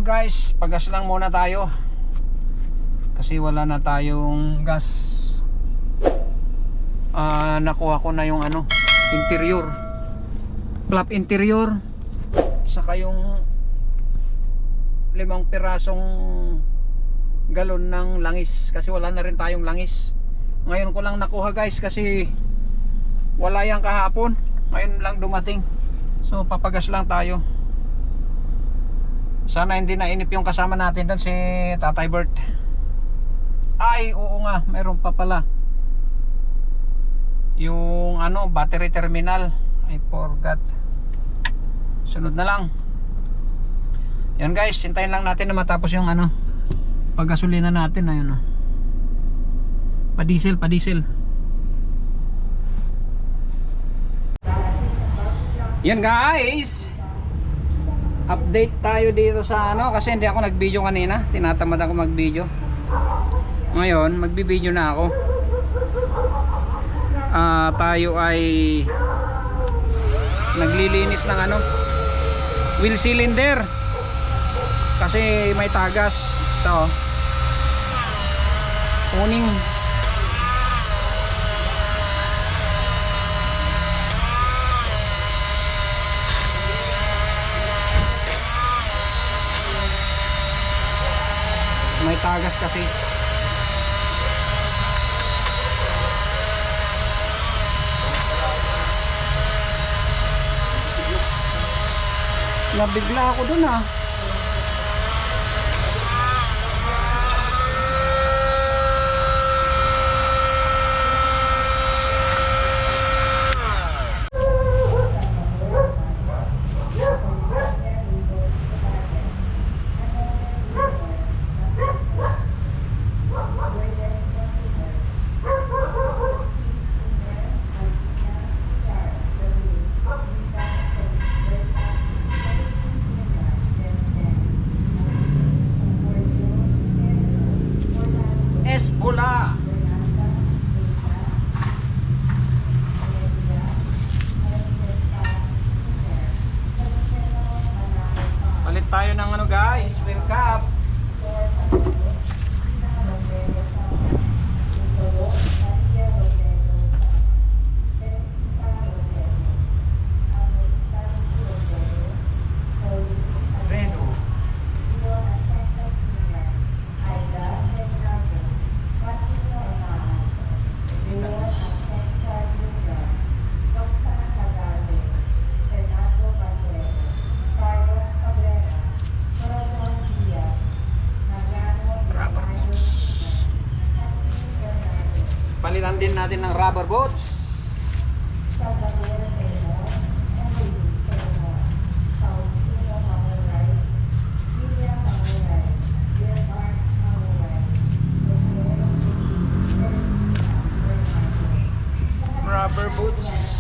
guys, pagas lang muna tayo kasi wala na tayong gas. Nakuha ko na yung ano, interior, flap interior, saka yung 5 pirasong galon ng langis kasi wala na rin tayong langis. Ngayon ko lang nakuha guys kasi wala yang kahapon, ngayon lang dumating. So papagas lang tayo. Sana hindi nainip yung kasama natin doon, si Tatay Bert. Ay oo nga, meron pa pala yung ano, battery terminal. I forgot. Sunod na lang. Yan guys, hintayin lang natin na matapos yung ano, paggasolina natin. Ayun, pa-diesel. Yan guys, update tayo dito sa ano, kasi hindi ako nag-video kanina, tinatamad ako mag-video. Ngayon magbi-video na ako. Tayo ay naglilinis ng ano, wheel cylinder kasi may tagas. Ito, tuning. May tagas kasi. Nabigla ako dun Espola. Palit tayo ng ano guys, wheel cap. Palitan din natin ng rubber boots. Rubber boots.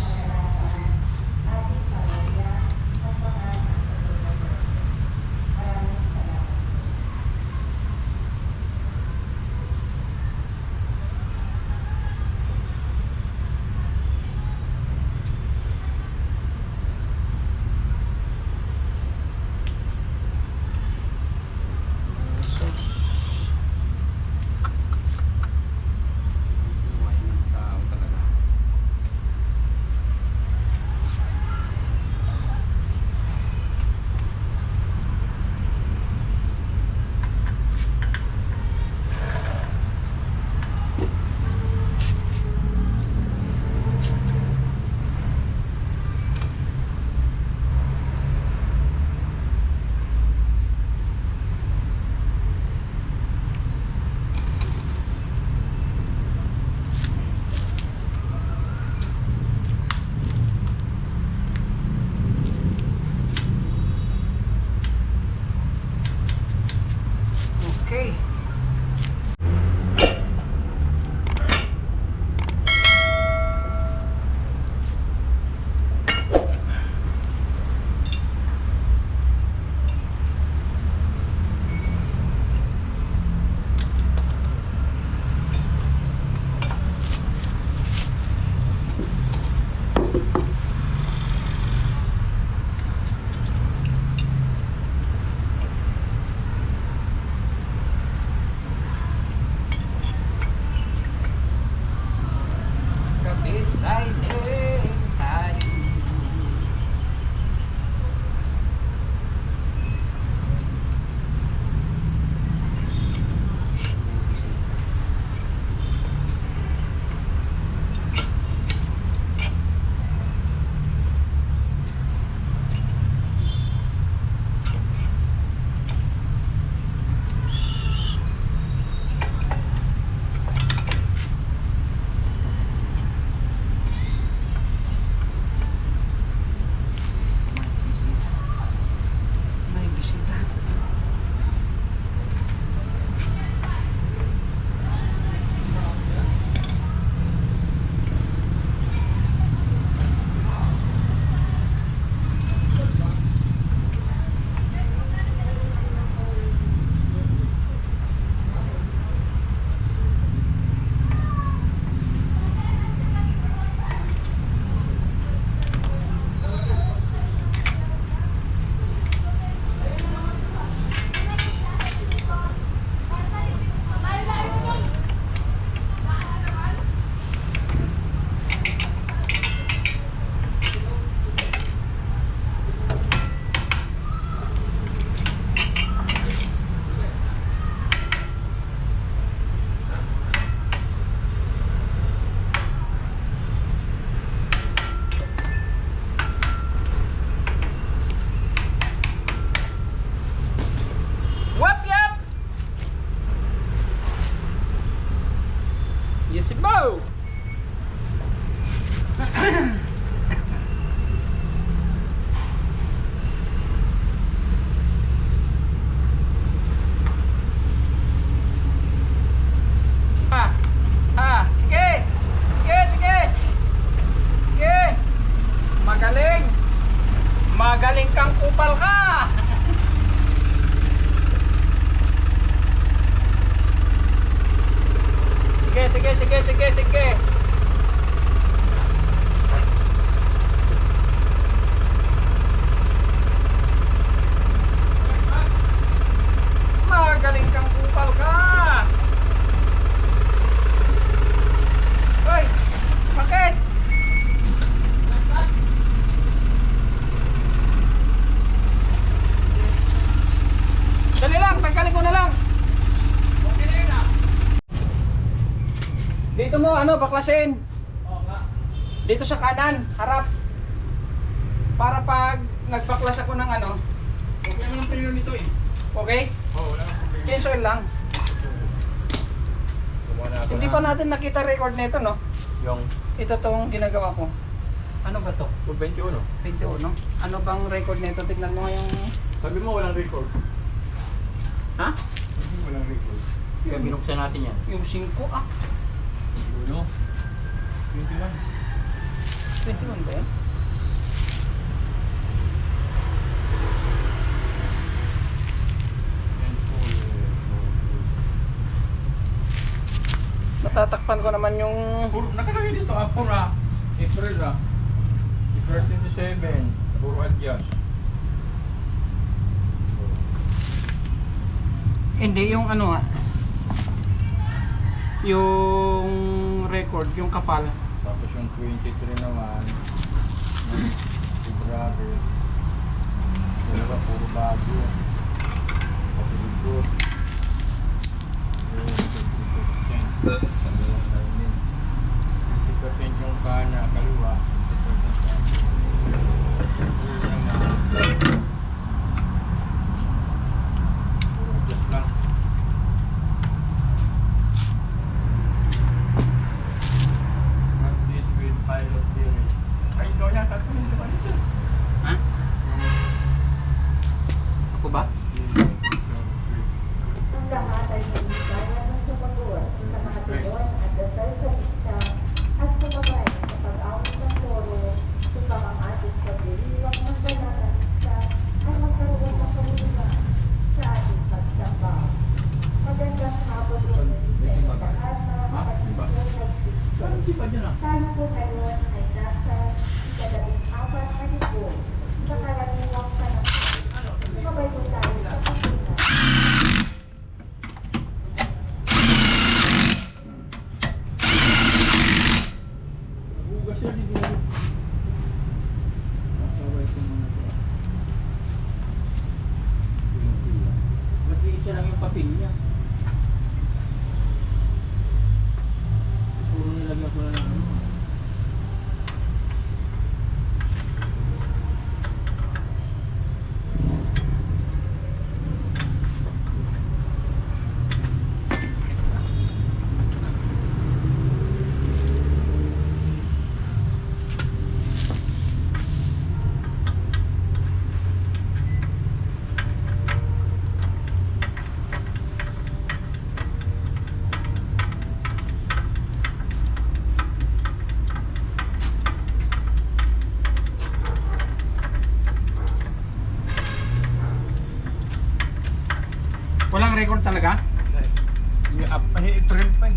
Magaling kang kupal ka! Sige. Magaling kang kupal ka! Hoy! Bakit? Dali lang, tanggalin ko na lang. Dito mo baklasin. Dito sa kanan, harap. Para pag nagbaklas ako ng Okay naman ang preno nito eh. okay? Oo, wala nang problema. Change oil lang. Gumawa na ako Hindi na- pa natin nakita record nito, no? Yung Ito tong ginagawa ko. Ano ba to? 21. 21. Ano bang record nito? Tignan mo nga yung... Sabi mo walang record. Ha? Sabi mo walang record. Kaya binuksan natin yan. Yung 5 Dulo. 21. 21 ba yan? Natatakpan ko naman yung... Puro, nakalagay dito pura. April April 27. Puro adjust. Hindi, yung yung record, yung kapal. Tapos yung 23 naman. February. Dalawa puro bago. Pati likod. Yung 50%. Sa dalawang lining. 50% yung kana, kaliwa. 50% sa akin. Yung naman. Puro adjust lang. Not this with pilot theory. Ay, so yan, sa tuloy sa balisa. Ha? Ako ba? Ang lahat ay nagigaya ng sumagot sa mga tuon at dasal sa isa at sumabay sa pag-awit ng toro upang ang ating pagdiriwang ng dalanan isa ay magkaroon ng kalunan sa ating pagsamba. Magandang hapon po sa lahat mga kapatid at Parang di ba dyan ah? tayo po ngayon ay nasa 14 na linggo sa karaniwang panahon. Sumabay po tayo sa pagkunan. Hugas yan, hindi na. Nakaway ko muna ito. Ba't isa lang yung papel niya? Puro nilagyan ko na lang. Walang record talaga? Yung April pa eh.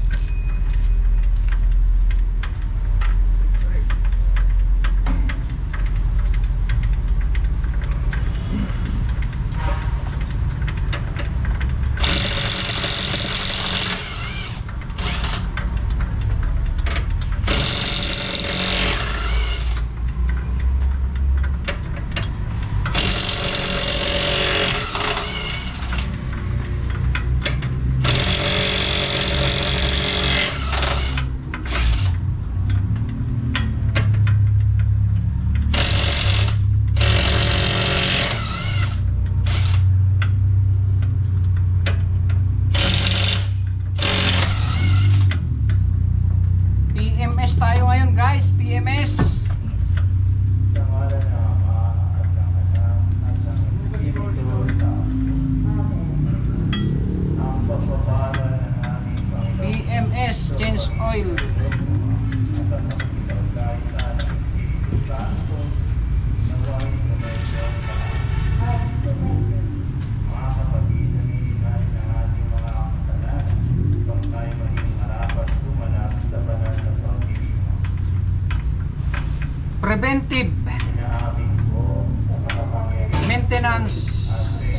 maintenance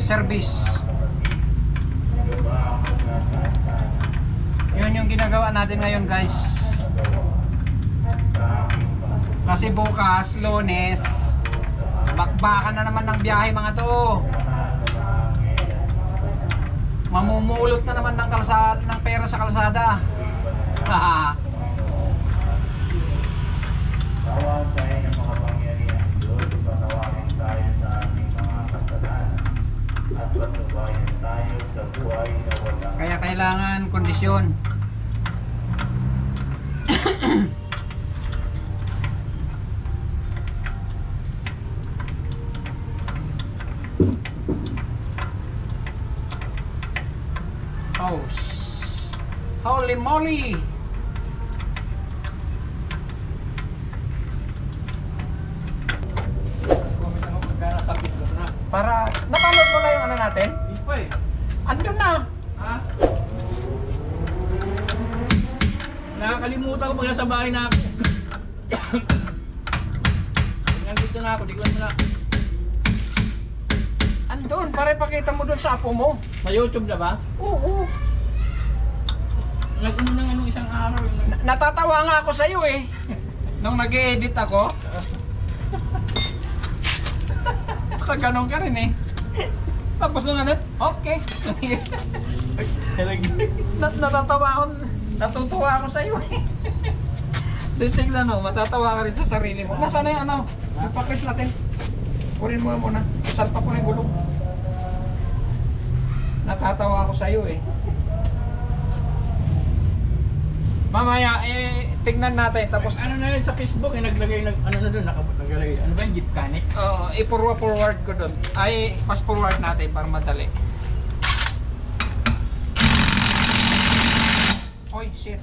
service. Yun yung ginagawa natin ngayon, guys. Kasi bukas, Lunes, bakbakan na naman ng biyahe mga to. Mamumulot na naman ng kalsada, ng pera sa kalsada. Tawag tayo ng mga pangyarihan Diyos, ipatawagin tayo sa ating mga kasalanan at patubayan tayo sa buhay na walang Kaya kailangan kondisyon. Oh, holy moly! Para napanood mo na yung ano natin? Hindi pa eh. Andun na. Ha? Nakakalimutan ko pag nasa bahay na ako. Nandito na ako, di ko na. Andun, pare pakita mo dun sa apo mo. Sa YouTube na ba? Oo. Nag-ano ng anong isang araw. Natatawa nga ako sa'yo eh. Nung nag-e-edit ako. Ganon ka rin eh. Tapos nung ano, okay. Natatawa ako. Natutuwa ako sa'yo eh. Tingnan mo, matatawa ka rin sa sarili mo. Nasaan na yung ano? Ipakis natin. Kunin mo muna. Isalpa ko na yung gulong. Natatawa ako sa'yo eh. Mamaya, tignan natin. Tapos, Ano na yun sa Facebook, naglagay, ano na doon, naglagay, ano ba yung jeep canic? forward ko doon. Ay, pass forward natin para madali. Oy, shit.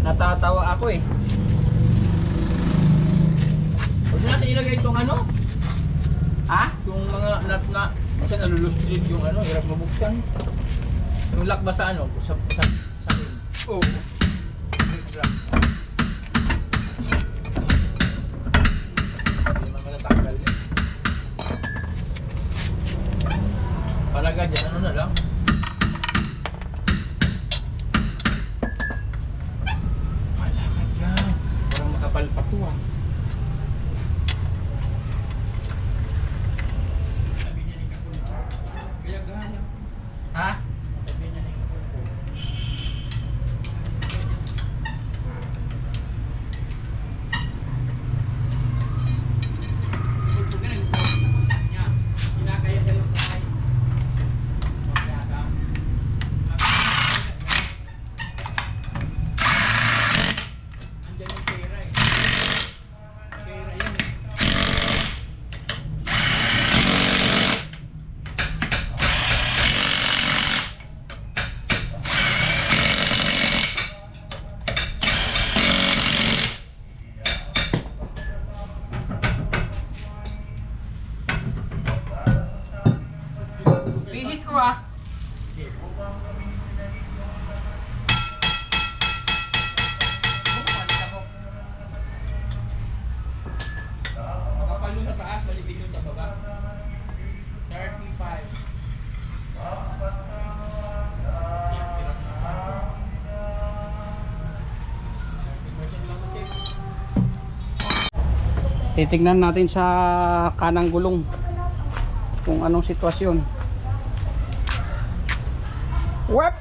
Natatawa ako eh. Huwag natin ilagay itong ano, Ha? yung mga nut na, kasi nalulustrit yung ano, hirap mabuksan. Yung lock ba sa ano, sa ring. Oo. Hindi naman malatanggal yun. Palaga dyan, ano na lang. Palaga dyan. Parang makapalpak to ah. Kaya gana. Ha? Sabi niya ni Kapulpo. Kapulpo ka niya. Kinakaya sa yung bahay. Magkaka. Andyan yung pera eh. Pera yun. Bihit ko ah. Makapal yung sa taas, malipit yung sa baba. 35. Titignan natin sa kanang gulong kung anong sitwasyon. Wep!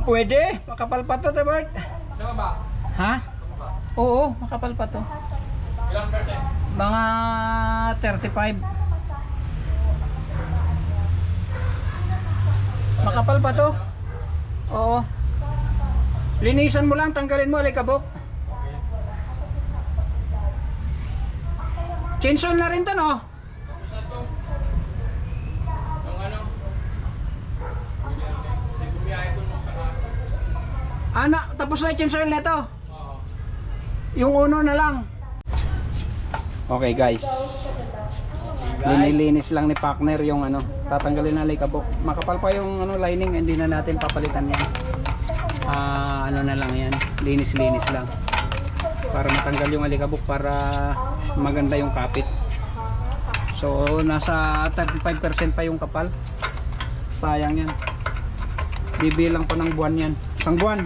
Pwede? Makapal pa to, Bert. Sama ba? Ha? Oo, makapal pa to. Ilang percent? Mga 35. Makapal pa to? Oo. Linisan mo lang, tanggalin mo, alikabok. Chainsaw na rin to, no? Tapos na to. Yung ano? Nagbumiyahe ko nung saka. Tapos na yung chainsaw nito. Oo. Yung uno na lang. Okay guys. Linilinis lang ni partner yung ano, tatanggalin na alikabok. Makapal pa yung ano lining, hindi na natin papalitan yan. Ano na lang yan, linis-linis lang. Para matanggal yung alikabok, para maganda yung kapit. So nasa 35% pa yung kapal. Sayang yan. Bibilang pa ng buwan yan. Isang buwan.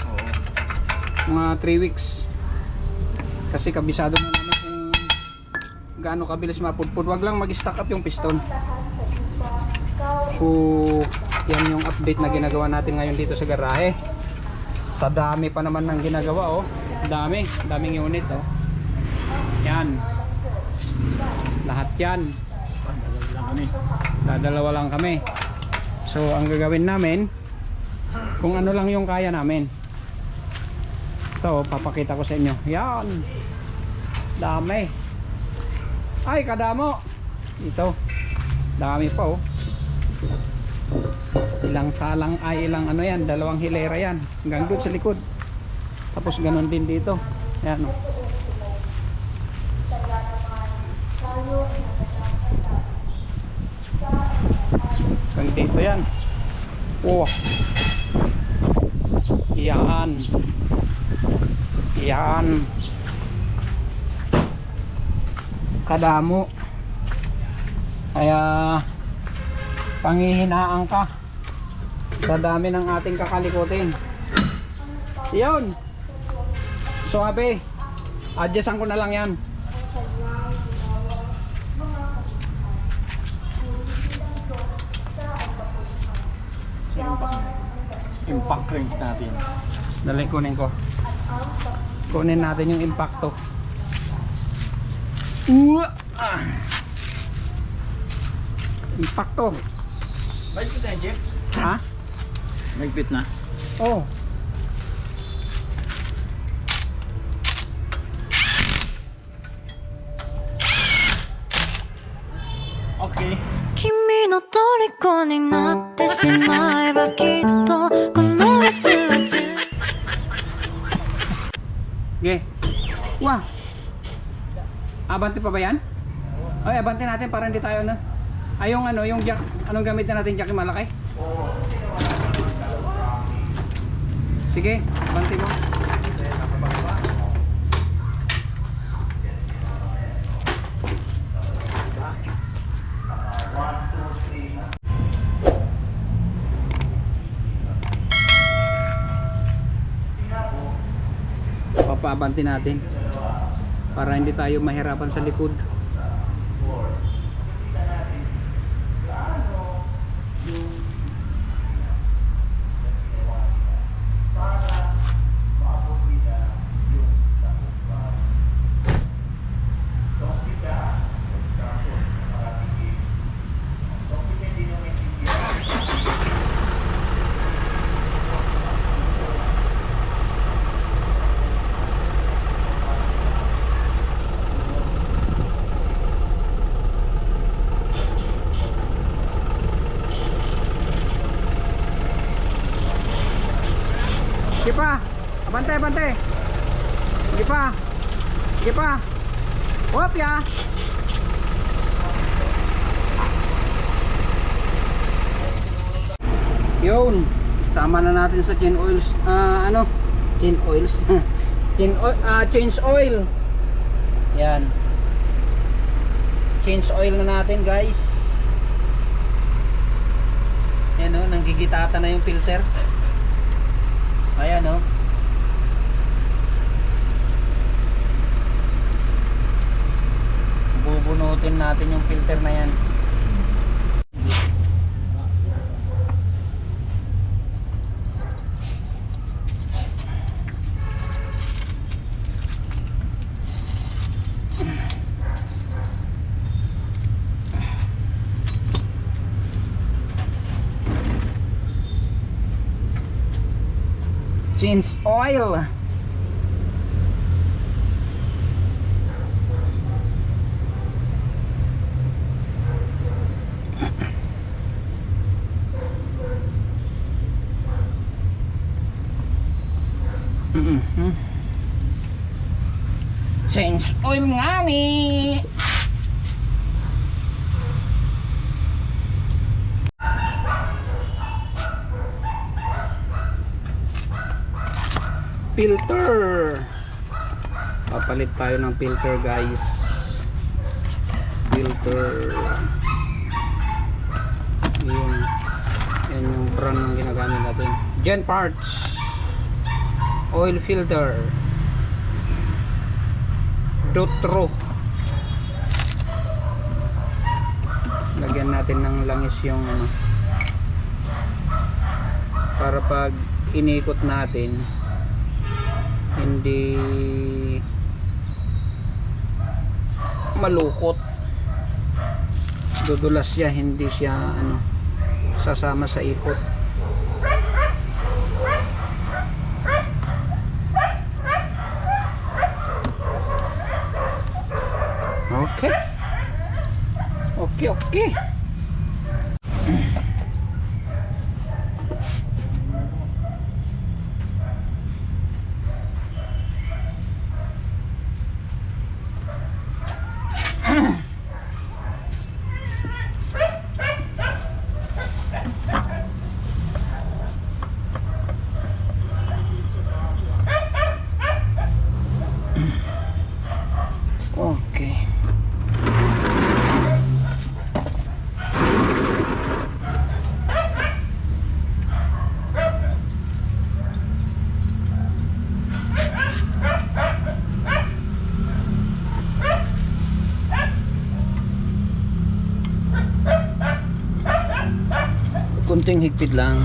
Oo. Mga 3 weeks. Kasi kabisado na namin kung gaano kabilis mapudpud. Wag lang mag-stack up yung piston. So yan yung update na ginagawa natin ngayon dito sa garahe. Sa dami pa naman ng ginagawa, oh. Daming unit, oh. Yan. Lahat yan. Dadalawa lang kami. So ang gagawin namin, kung ano lang yung kaya namin. Ito, papakita ko sa inyo. Yan. Dami. Ay, kadamo. Ito. Dami pa, oh. Ilang salang ay ilang ano yan, dalawang hilera yan. Hanggang doon sa likod. Tapos ganun din dito. Yan, oh. Hanggang dito yan. Oh. Yan. Yan. Kadamo. Kaya panghihinaan ka sa dami ng ating kakalikutin. Yun. Suabe. Adjustan ko na lang yan. Impact range natin. Dali, kunin ko. Kunin natin yung impacto. Impacto. Mahigpit na, Jeff. Ha? Mahigpit na. Oh. Okay. 君の虜になってしまえばきっとこの夏は充 Okay. Wah. Abante pa ba yan? Ay, abante natin para hindi tayo na. Ay, yung ano, yung jack, anong gamitin natin, jack yung malaki? Sige, abante mo. Papaabante natin para hindi tayo mahirapan sa likod. Sige pa. Abante, abante. Sige pa. Sige pa. Hop ya. Yun. Sama na natin sa chain oils. Ano? Chain oils. Change oil. Yan. Change oil na natin, guys. Yan, oh, nanggigitata na yung filter. Ayan, oh. Bubunutin natin yung filter na yan. Change oil. Change oil nga ni. filter. Papalit tayo ng filter guys. Filter. Yan yung brand ng ginagamit natin. Gen Parts oil filter Dotro. Lagyan natin ng langis yung ano, para pag inikot natin hindi malukot, dudulas siya, hindi siya ano, sasama sa ikot. Okay. Okay. Okay. Kunting higpit lang.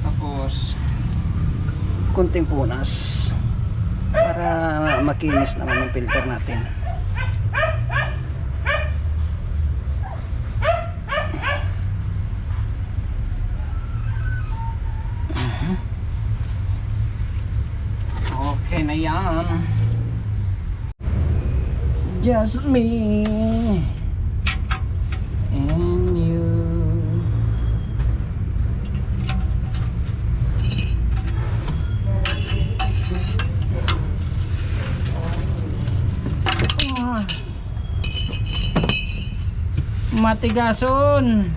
Tapos kunting punas para makinis naman yung filter natin. Okay na yan. Just me and you. Matigason.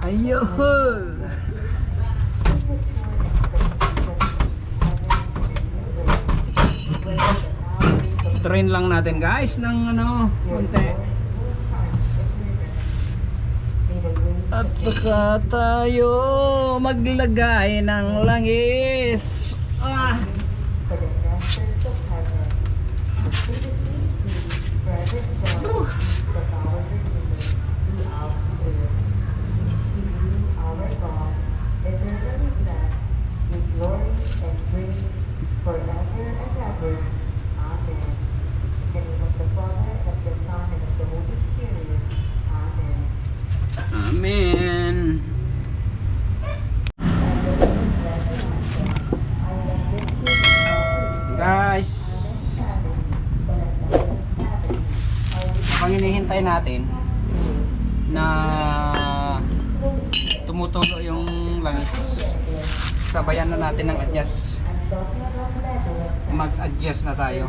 Ayo. Train lang natin guys ng ano, konti. At saka tayo maglagay ng langis. Amen. Guys, ang hinihintay natin na tumutulo yung langis, sabayan na natin ng adjust. Mag-adjust na tayo.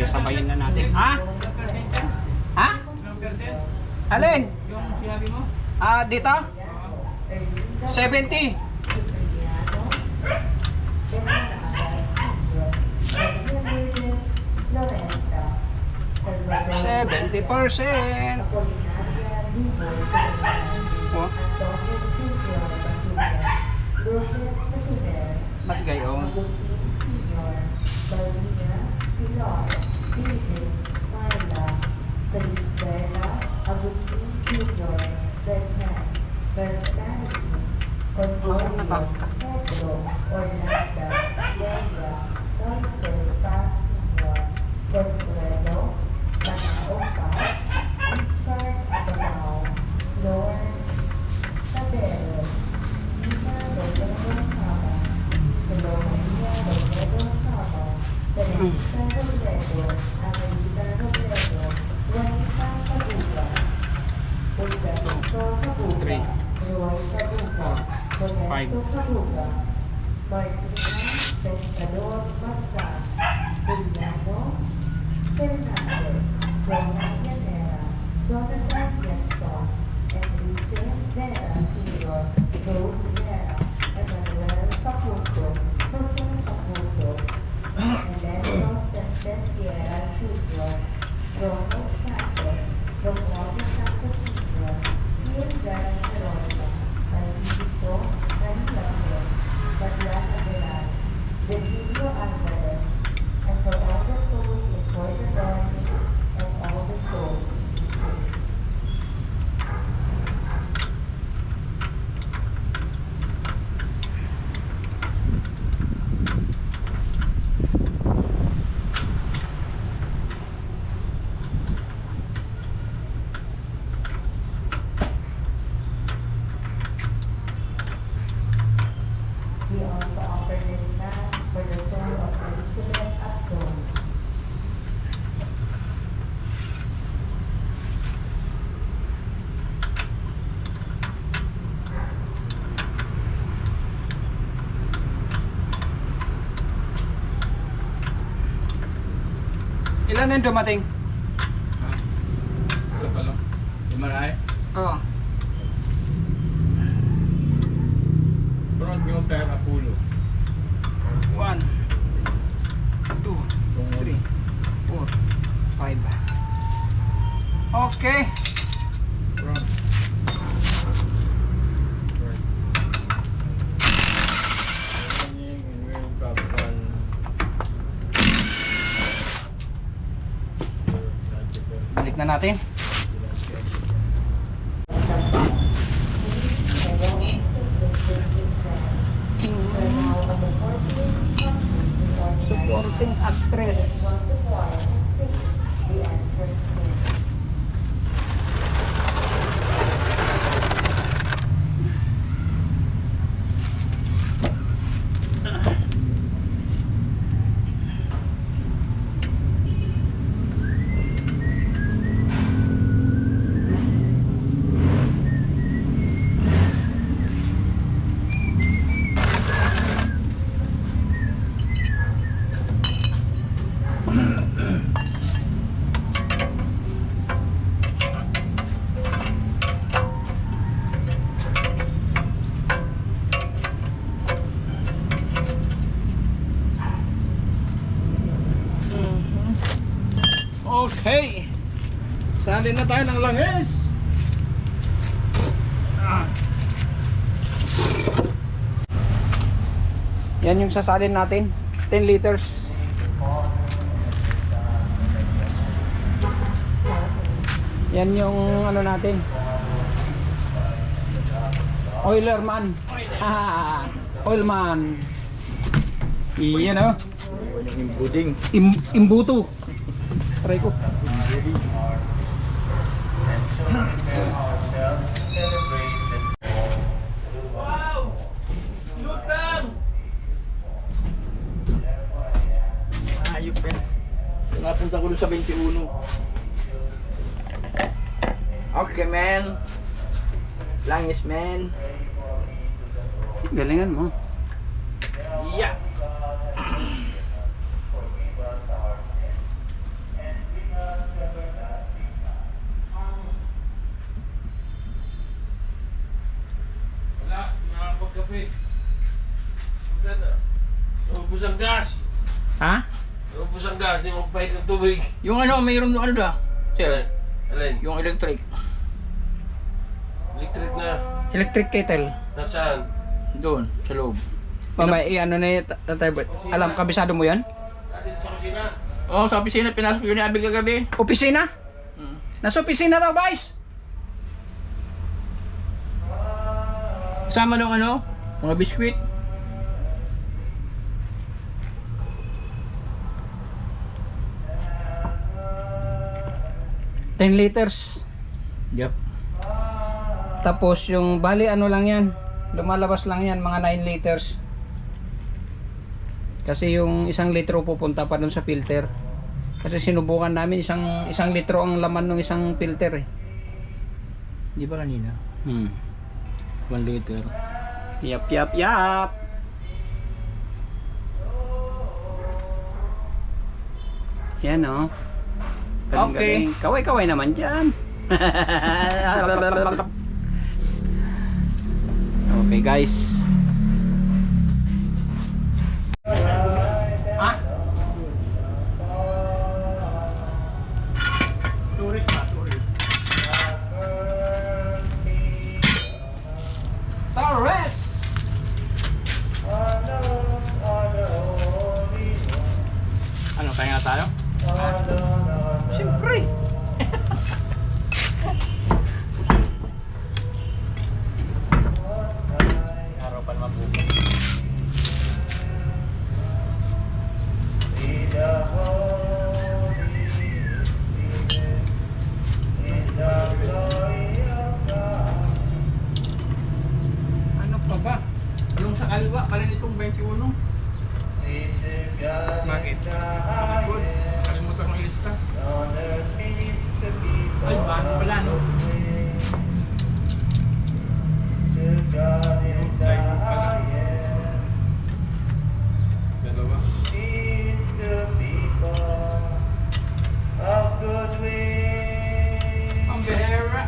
sabayin na natin. Ha? Ha? Alin? Yung sinabi mo? Dito? 70. %70%. Oh, ba't gayon? Ano na to? Three, four, five. We also offer this mass for the soul of Elizabeth Abdul. Ilan na yung dumating? Ito pa lang. Marami. Oo. Front nyo per Apollo. 1, 2, 3, 4, 5. Okay. Front. Balik na natin. Supporting actress. Okay. Salin na tayo ng langis. Yan yung sasalin natin. 10 liters. Yan yung ano natin. Oilerman. Oilman. Iyan o. Yung buding. Imbuto. Try ko. Wow! Lutang! Ayop yan. Napunta ko doon sa 21. Okay, man. Langis, man. Galingan mo. Yeah. Ha? Ubus ang gas, hindi mo pahit ng tubig. Yung ano, mayroon yung ano da? Sir, Alin? yung electric. Electric na. Electric kettle. Nasaan? Doon, sa loob. Mamaya, ano na yung tatay. Alam, kabisado mo yan? Dito sa kusina. Oo, sa opisina, pinasok ko yun ni Abil kagabi. Opisina? Hmm. Nasa opisina daw, Vice. Kasama nung ano, mga biskwit. $10 liters. Yup. Tapos yung bali ano lang yan. Lumalabas lang yan mga 9 liters. Kasi yung 1 litro pupunta pa dun sa filter. Kasi sinubukan namin isang litro ang laman ng isang filter eh. Di ba kanina? 1 liter. Yap yap yap. Yan oh. Okay. Kaway-kaway naman dyan. Okay guys. Ha? Tourist ba? Tourist. Torres! Ano, kaya nga tayo? Siyempre. Araw pa naman bukas. Ano pa ba? Yung sa kaliwa, pala nitong 21. Bakit? Good. Kalimutan kong ilista. Ay, bago pala, no? Dalawa. Ang behera.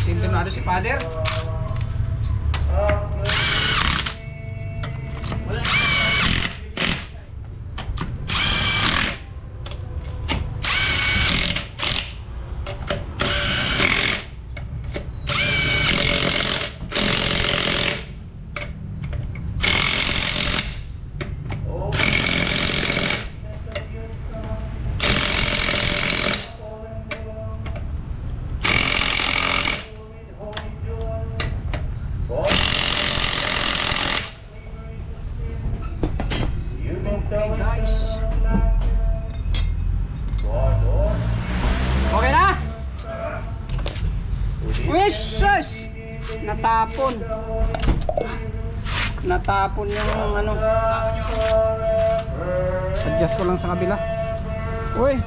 Sintonado si Father. Wala. Okay na? Wishes! Natapon. Natapon yung ano. Adjust ko lang sa kabila. Uy!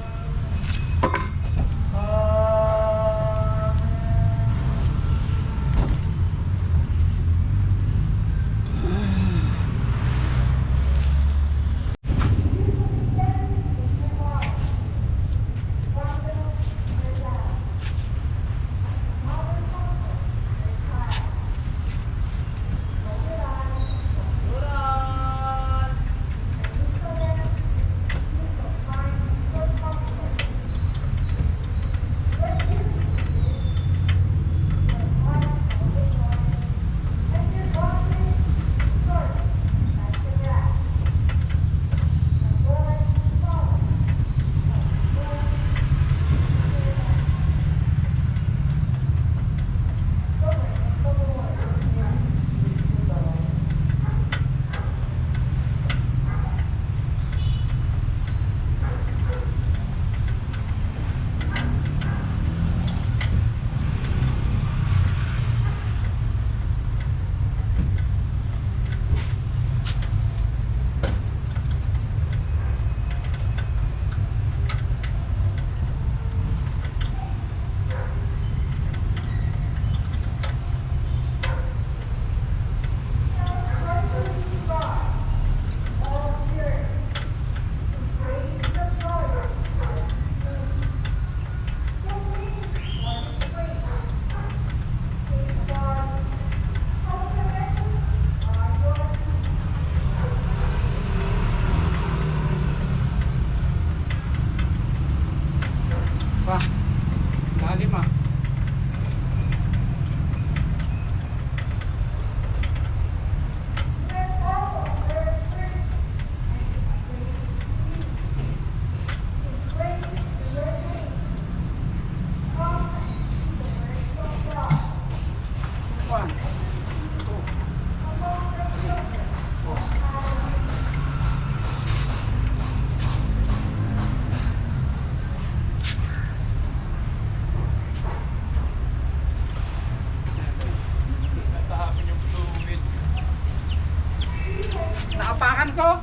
hawakan ko.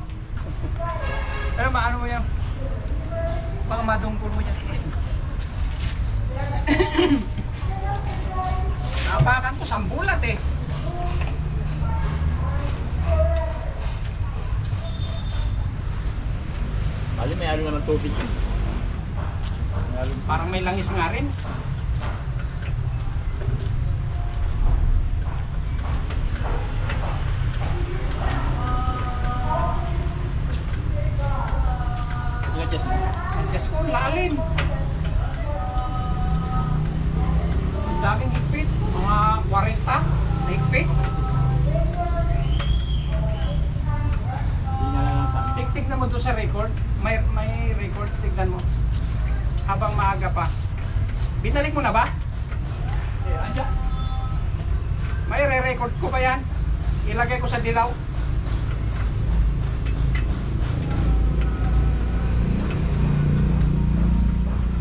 Pero maano mo yan? Baka madungkol mo yan. Hawakan ko, sambulat eh. Bali, may halo naman tubig yun. Parang may langis nga rin. I-adjust mo. Just ko, lalim. Ang daming higpit. Mga 40 na higpit. Hindi na lang sa akin. Tignan mo doon sa record. May record. Tignan mo. Habang maaga pa. Binalik mo na ba? Andyan. May re-record ko ba yan? Ilagay ko sa dilaw.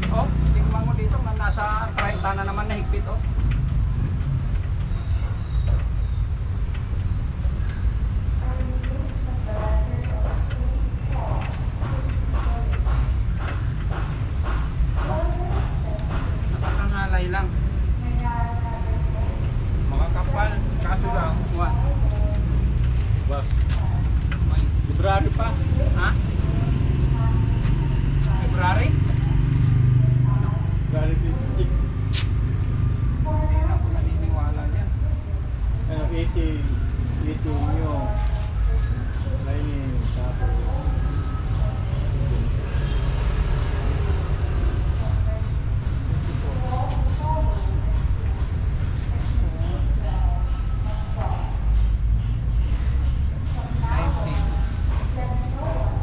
Oh, tingnan mo dito. Nasa 30 na naman na higpit oh. Nakakangalay lang. Mga kapal, kaso lang. What? Bas. Librado pa. Ha? February? Librado 50. Hindi na ako naniniwala yan. Ano, 80 nyo. Lining. Tapos.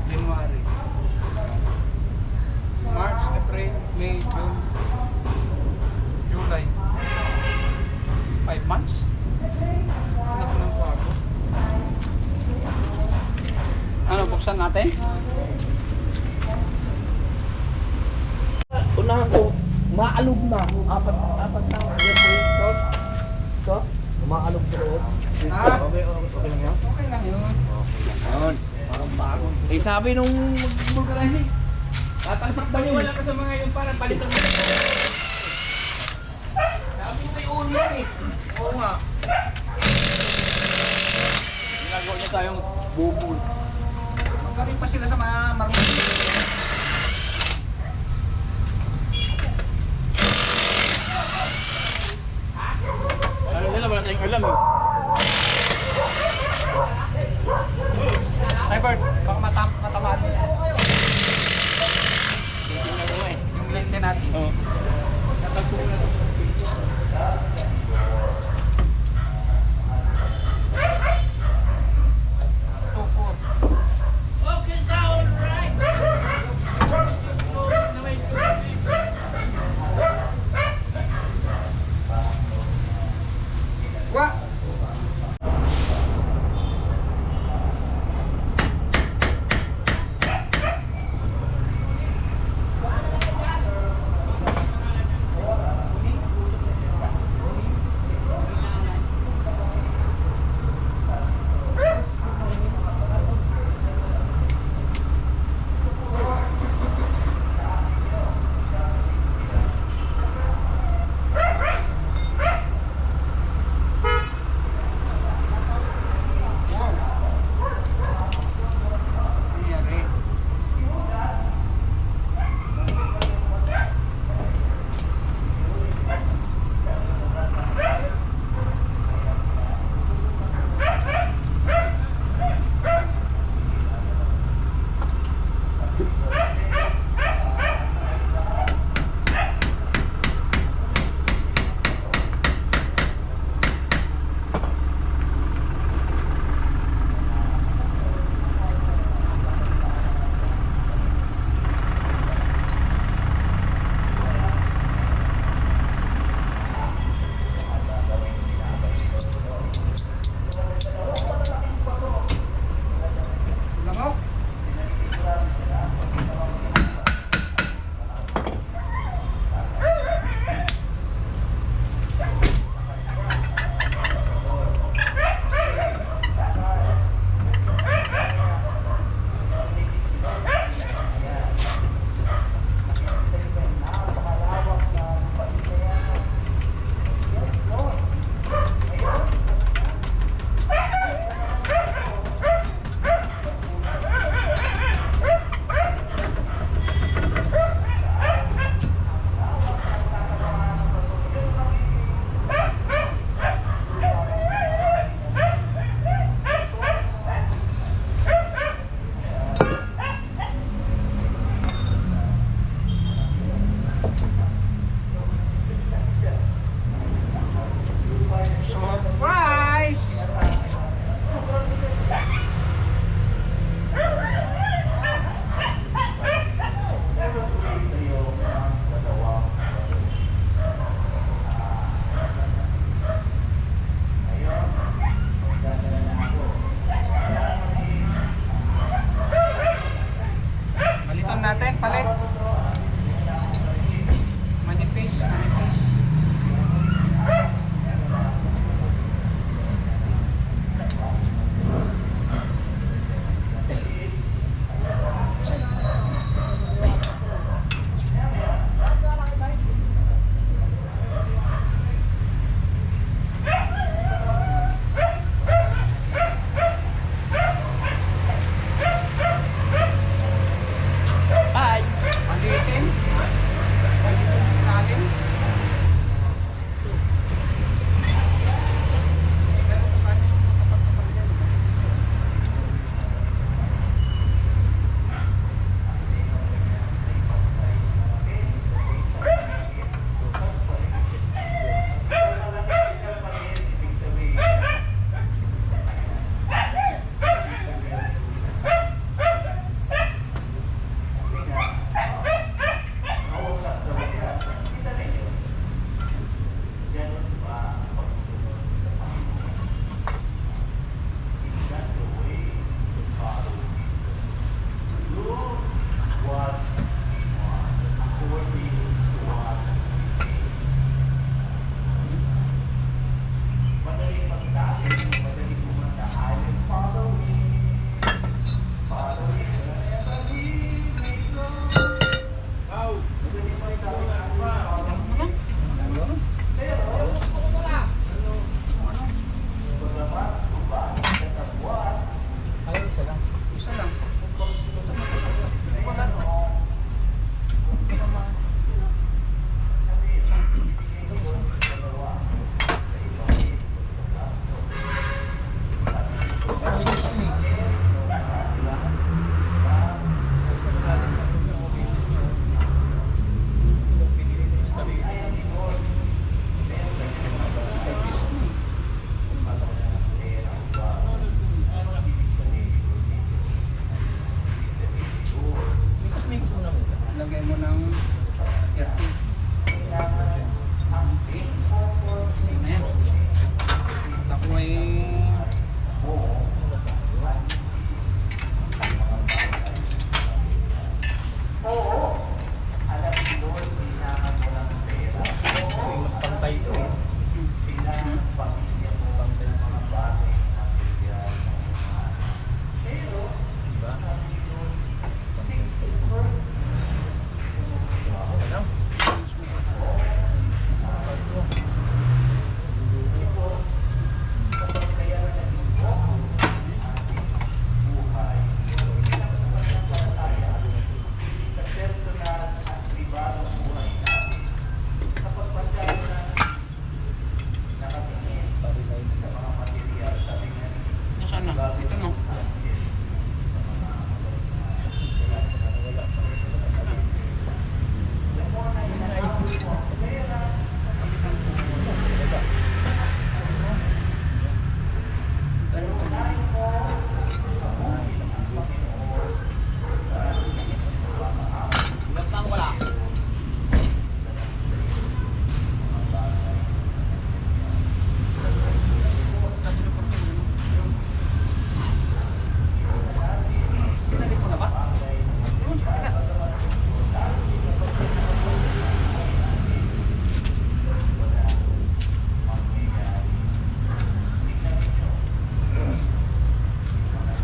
January, March, April, May, June, July. 5 months? Anak ng bago. Ano, buksan natin? Unahan ko, maalog na. Apat na. Yan po yun. Ito. Maalog sa loob. Ah. Okay lang yan. Okay lang yun. Yun. Parang bago. Eh sabi nung mag-vulcanize eh. Tatalsak daw yun. Wala ka sa mga yung parang palitan mo. Sabi mo may ulit eh. Oo nga. Ginagawa niya tayong bubul. Magaling pa sila sa mga marunong. Ano nila, wala tayong alam eh. Hey Bert, baka matamaan mo yan. Titingnan ko eh. Yung lente natin. Oo. Tatagpo na ito. Tukor. Okay, ka, alright.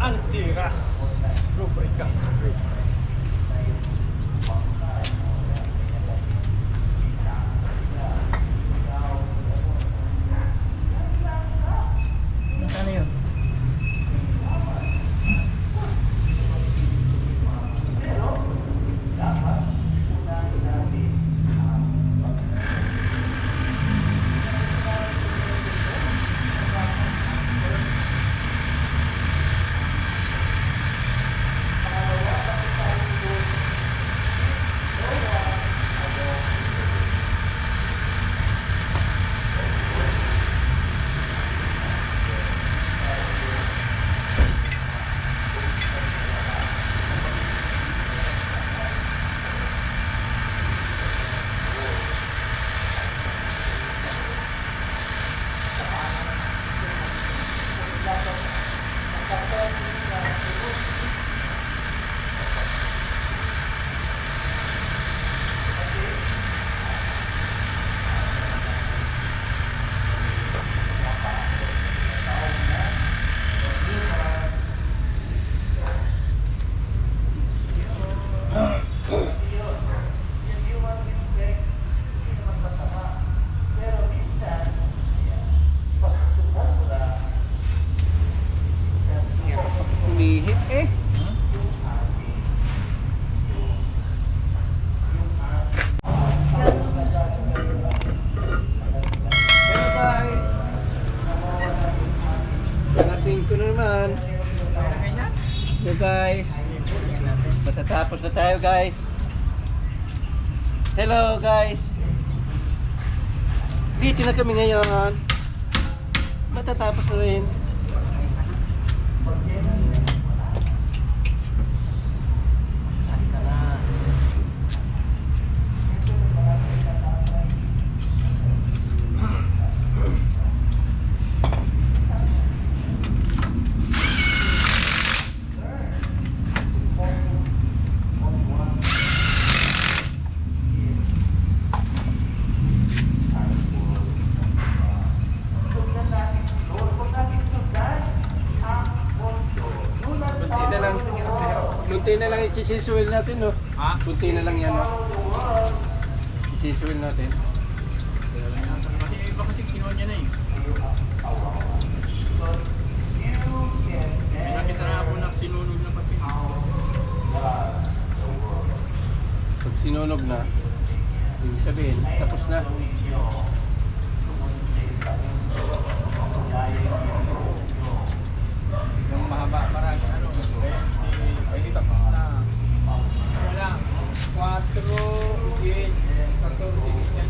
Anti-ras. Lubricant. Ano yun? Umihit eh. Hello guys! Nakasing ko na naman. Hello guys! Matatapos na tayo guys. Hello guys! Dito na kami ngayon. Matatapos na rin. Kunti na lang i-chisisuel natin, no? Ha? Kunti na lang yan, no? I-chisisuel natin. Kasi iba kasi kinuha niya na eh. Nakita na ako na sinunog na pati. Pag sinunog na, ibig sabihin, tapos na. Yung mahaba, marami ano. Ay, dito na. Wala. 4, 10, 14, 15.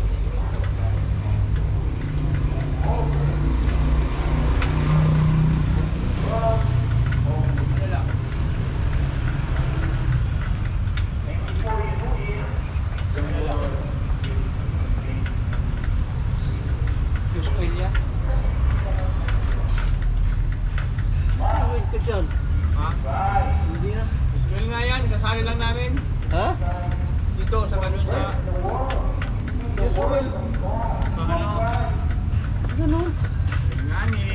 Australia. Sinuel ka dyan. Ha? Hindi na. Well nga yan, kasali lang namin. Ha? Dito, sa ganun sa... Sinuel. Sa ano? Ganun. Yun nga ni.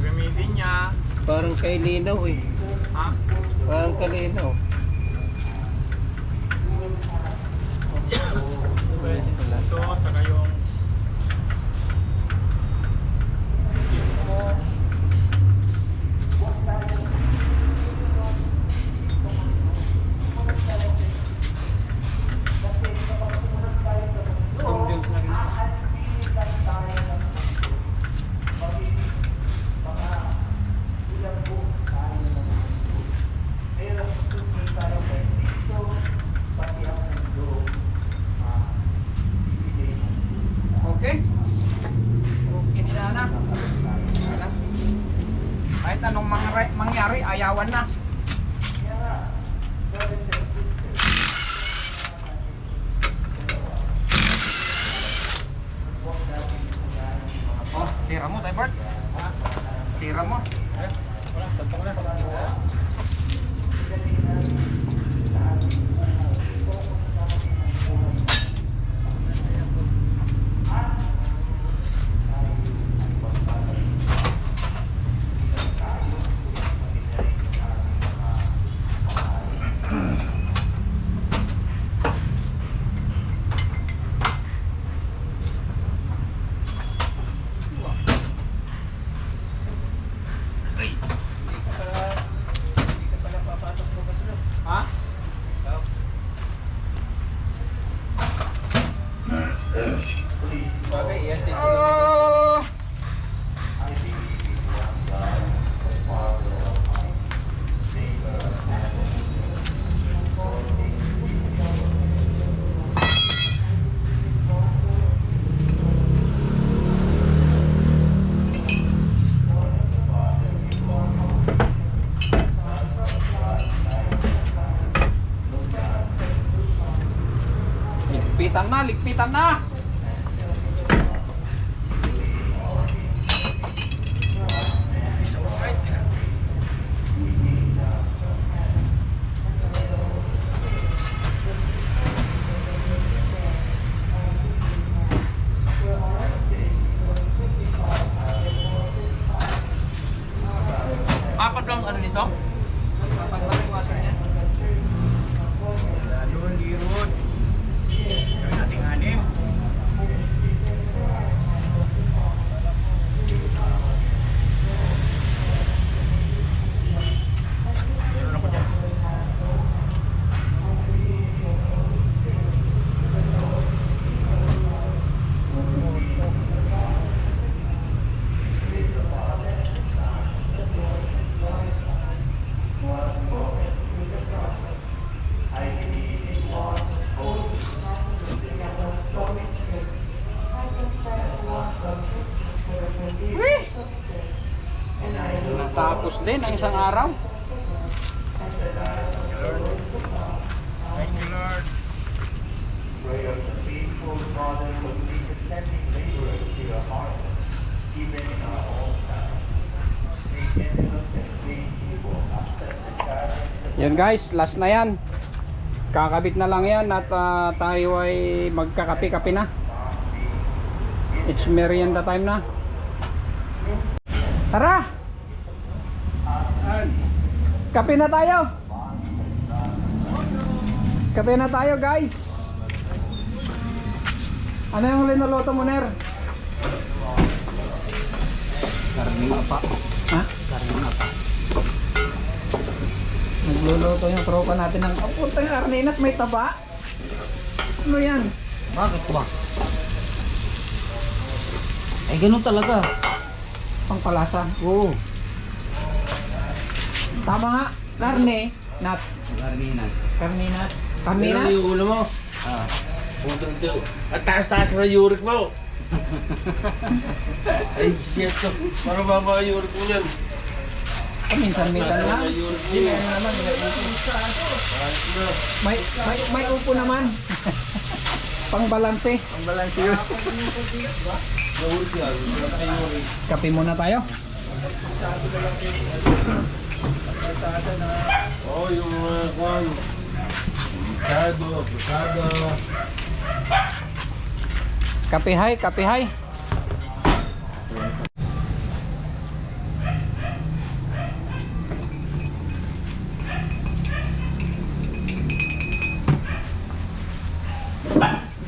Gamitin niya. Parang kay Linaw eh. Ha? Parang kalinaw. Ito, saka yung... mo. Condense na rin. Okay? Okay nila na. Wala. Kahit anong mangyari, ayawan na. Oh, tira mo, Tybert. Tira mo. Wala, tampok na. Hindi ka pala papasok bukas ulit. Ha? Bagay, yes, din. Oh! Ligpitan na, ligpitan na! Apat lang ano nito? Apat lang yung washer niya. Lalo, lirot. Gawin natin 6. Meron ako dyan. Natapos din ang isang araw. Thank you, Lord. Pray of the faithful Father, would be sending laborers to your heart, even in our own town. May innocent and clean people accept the challenge. Yan guys, last na yan. Kakabit na lang yan at tayo ay magkakape-kape na. It's merienda time na. Tara! Kape na tayo! Kape na tayo guys! Ano yung linuluto mo, Ner? Karning apa. Ha? Karning apa. Nagluluto yung tropa natin ng puntang arninas, may taba. Ano yan? Bakit ba? Eh, ganun talaga. Pangpalasa. Oo. Tama nga. Karne. Nat. Karninas. Karninas. Ano Karninas. yung ulo mo? Ah. Pumunta ito. At taas-taas mo na yung uric mo. Ay, shit to. Parang baba yung uric mo yan. Minsan-minsan lang. Yung uric mo Hindi yan. naman. Ayos na. May upo naman. Pangbalanse. Pangbalanse yun. Yung uric yan. Wala kayong uric. Kape muna tayo. Oh, yung mga kwan. Pusado. Kape hay, kape hay.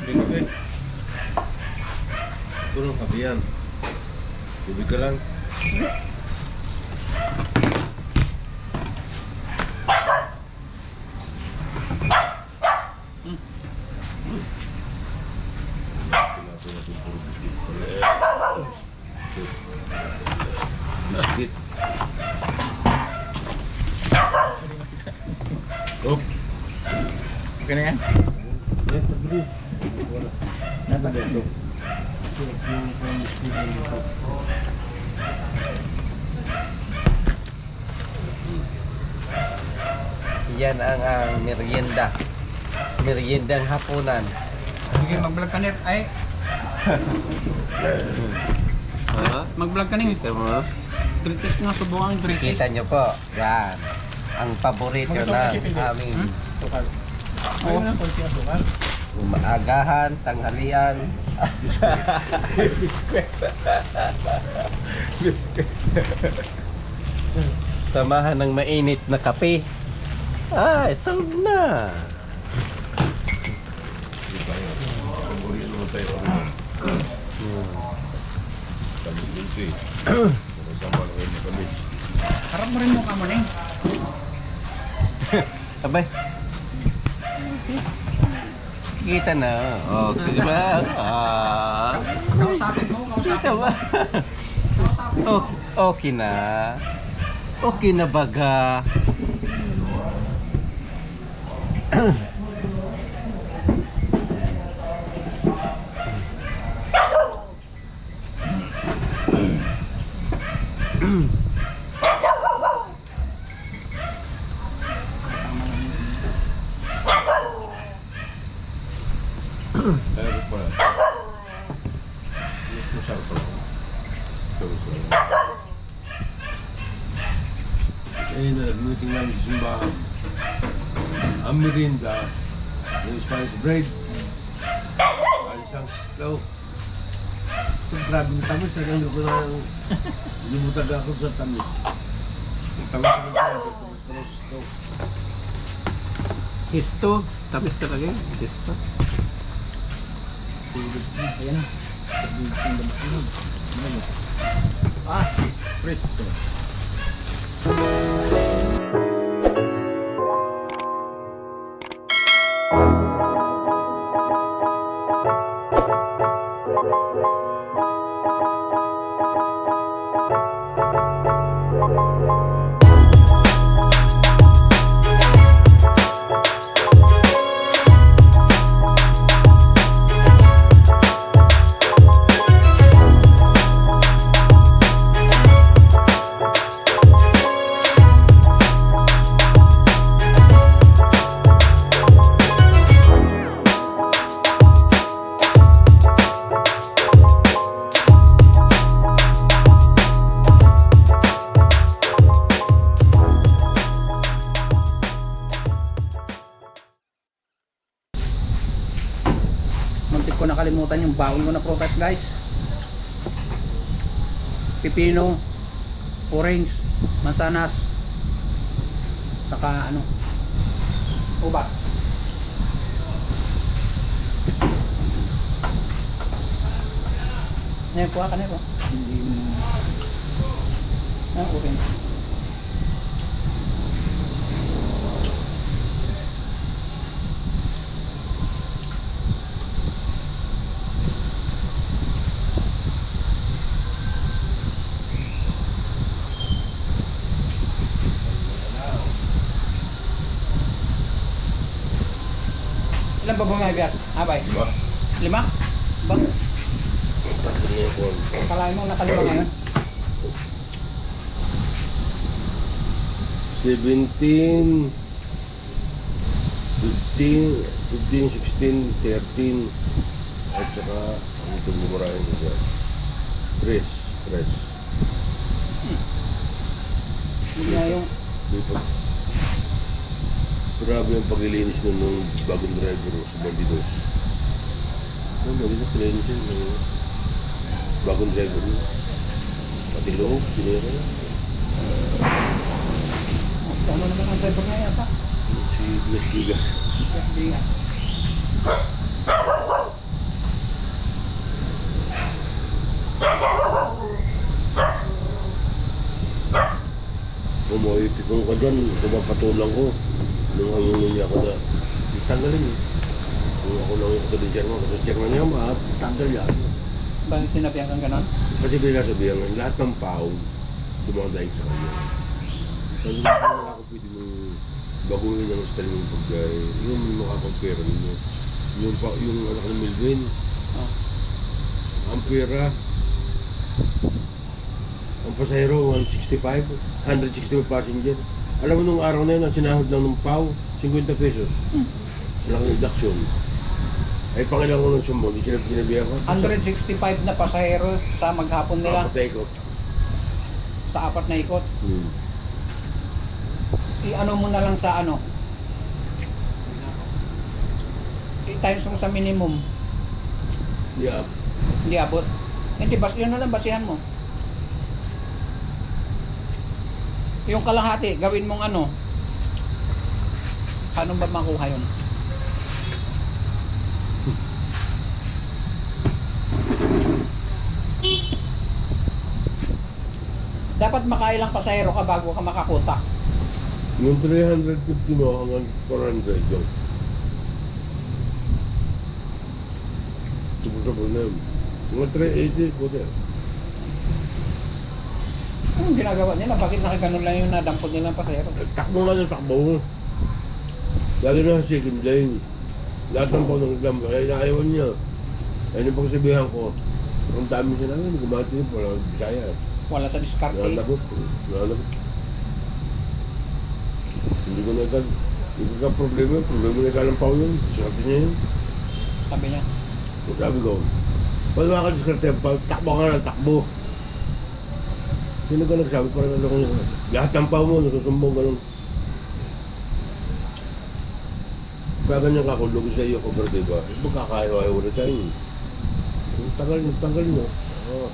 Bigay. Tulong kape yan. Tubig ka lang. Biskit. Oh, Okay na yan? eh, tabi. Yan ang merienda. Meriendang hapunan. Sige, mag-vlog ka, Ner. Ay, Ha? mag-vlog ka, Ning. Kita mo? Kritik nga, subukan ang kritik. Kita nyo po, yan. Ang paborito ng aming Ayaw na konti ang sukal. umaagahan, tanghalian. Samahan ng mainit na kape. Ay, solve na. Kami dito eh. Sama lang kayo kami. mo rin mukha mo na eh. Abay. Kita na. Oh, di ba? Kausapin mo, Kita kausapin mo. ba? Oh, okay na. Okay na baga. Pero pa. Pusar pa lang. Tapos wala. Eh, nag-meeting namin sa simbahan. Ang merinda, yung Spanish bread, ay isang sislaw. Ito, grabe yung tamis. Talagang hindi ko na lumutag ako sa tamis. Yung tamis ko ng tamis, tamis ko ng sislaw. Sisto. Tapos talaga yun. Sisto. Ayan na. Ah, presto. Muntik ko nakalimutan yung baon ko na prutas guys. Pipino, orange, mansanas, saka ano, ubas. Ngayon, kuha ka na ito. Orange. Ilan ba bumibiyas? Abay? 5? Bang? Kalahin mo nakalima ngayon? 17, 15, 16, 13, at saka ano itong bumarahin ko dyan? 3. Hindi nga yung Grabe ang paglilinis nun ng bagong driver sa Bandidos. Bandidos pilinis yun ng bagong driver nun. Pati loob, pinira na. ano naman ang driver na yata? Si Blas Gigas. Hindi nga. Umuipikong ka dyan, pumapatulang ko. Nung hangunin niya ako na, tanggalin mo. Kung ako lang yung katulad chairman, kasi chairman niya, tanggal yan. Bakit sinabihan kang ganon? Kasi pinasabihan nga, lahat ng pao, dumadaig sa kanya. Sabi ko, wala ako pwede mong baguhin ang style mong pagkay. Yung makapagpera ninyo. Yung anak ng Melvin, Oh. ang pera, ang pasahero, 165 passenger. Alam mo nung araw na yun, ang sinahod lang ng PAW, 50 pesos. Malaking deduction. Ay pangilang ko ng sumbong, di sinabihan ko. 165 na pasahero sa maghapon nila Patay ko. sa 4 na ikot. I-ano mo na lang sa ano? I-times mo sa minimum. Yeah. Hindi abot. Hindi, yun na lang basihan mo. Yung kalahati, gawin mong ano? Paano ba makuha yun? Dapat makailang pasahero ka bago ka makakuta. Yung 350 mo hanggang 400 yun. Tubos na yun. Mga 380 po din. Anong ginagawa nila? Bakit nakaganon lang yung nadampot nilang pasahero? Takbo nga ng takbo. Lagi na sa second lane. Lahat ng po ng exam, kaya inaayawan niya. Ayun yung pagsabihan ko. Ang dami siya namin, gumati po lang, Bisaya. Wala sa diskarte. Nalabot. Hindi ko na problema na kalampaw yun. Diskarte niya yun. Sabi niya. Sabi ko, pag makadiskarte, takbo ka na, takbo. Sino ka nagsabi? Parang ano ko yun. Lahat ng pao mo, nasusumbong ganun. Kaya ganyan kakulog sa iyo, kooperatiba. Magkakayo-ayo ulit tayo. Tanggal niyo. Oo.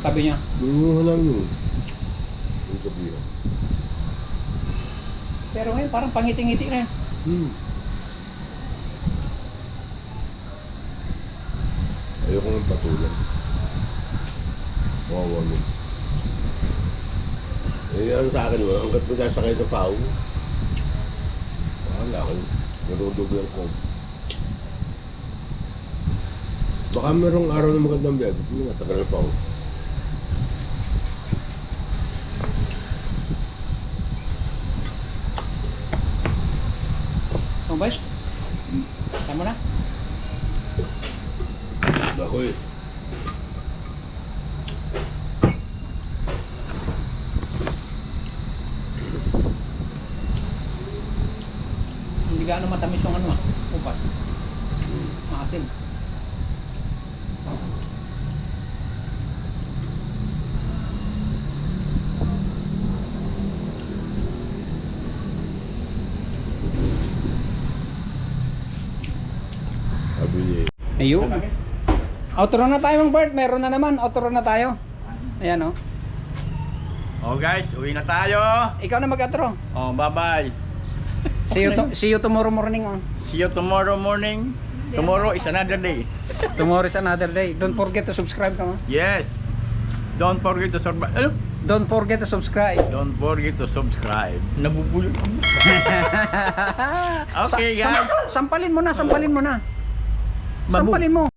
Sabi niya. Luluhan namin yun. Yung sabihan. Pero ngayon parang pangiti-ngiti na. Ayoko ng patulan. Wawa mo. Eh, ano sa akin mo, hanggat mo sasakay sa pao, wala ka. Narudugyan ko. Baka merong araw na magandang biyag. Hindi nga, tagal na pa ako. Oh, boys? Tama na? Ako eh. Hindi gaano matamis yung ano, upas. Maasim. Sabi niya eh. Ayun. Outro na tayo, Mang Bert. Meron na naman. Outro na tayo. Ayan, oh. Oh guys, uwi na tayo. Ikaw na mag-outro. Oh, bye-bye. See you tomorrow morning, oh. See you tomorrow morning. Tomorrow is another day. Tomorrow is another day. Don't forget to subscribe, ka, Yes. Don't forget to subscribe. Ano? Don't forget to subscribe. Don't forget to subscribe. Nabubulol ako. Okay, guys. Sampalin mo na. Sampalin mo.